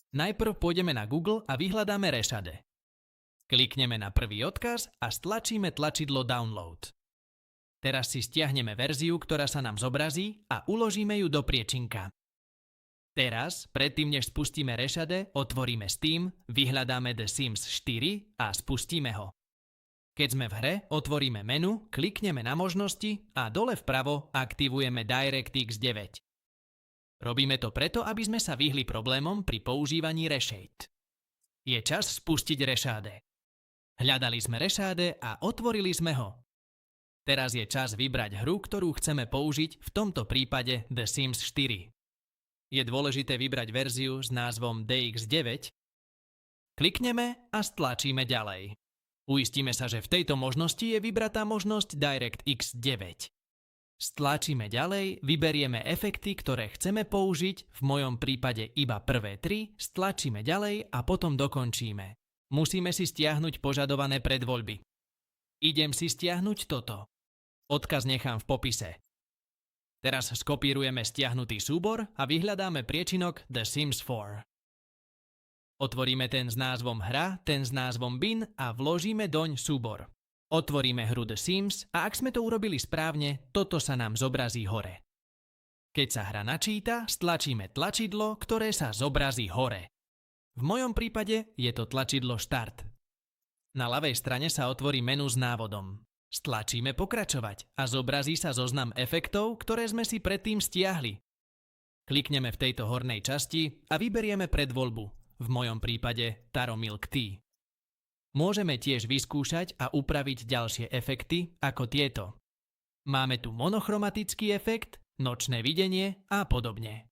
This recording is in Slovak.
Najprv pôjdeme na Google a vyhľadáme Reshade. Klikneme na prvý odkaz a stlačíme tlačidlo Download. Teraz si stiahneme verziu, ktorá sa nám zobrazí a uložíme ju do priečinka. Teraz, predtým než spustíme Reshade, otvoríme Steam, vyhľadáme The Sims 4 a spustíme ho. Keď sme v hre, otvoríme menu, klikneme na možnosti a dole vpravo aktivujeme DirectX 9. Robíme to preto, aby sme sa vyhli problémom pri používaní Reshade. Je čas spustiť Reshade. Hľadali sme Reshade a otvorili sme ho. Teraz je čas vybrať hru, ktorú chceme použiť, v tomto prípade The Sims 4. Je dôležité vybrať verziu s názvom DX9. Klikneme a stlačíme ďalej. Uistíme sa, že v tejto možnosti je vybratá možnosť DirectX 9. Stlačíme ďalej, vyberieme efekty, ktoré chceme použiť, v mojom prípade iba prvé 3, stlačíme ďalej a potom dokončíme. Musíme si stiahnuť požadované predvoľby. Idem si stiahnuť toto. Odkaz nechám v popise. Teraz skopírujeme stiahnutý súbor a vyhľadáme priečinok The Sims 4. Otvoríme ten s názvom hra, ten s názvom bin a vložíme doň súbor. Otvoríme hru The Sims a ak sme to urobili správne, toto sa nám zobrazí hore. Keď sa hra načíta, stlačíme tlačidlo, ktoré sa zobrazí hore. V mojom prípade je to tlačidlo Štart. Na ľavej strane sa otvorí menu s návodom. Stlačíme pokračovať a zobrazí sa zoznam efektov, ktoré sme si predtým stiahli. Klikneme v tejto hornej časti a vyberieme predvoľbu. V mojom prípade Taro Milk Tea. Môžeme tiež vyskúšať a upraviť ďalšie efekty ako tieto. Máme tu monochromatický efekt, nočné videnie a podobne.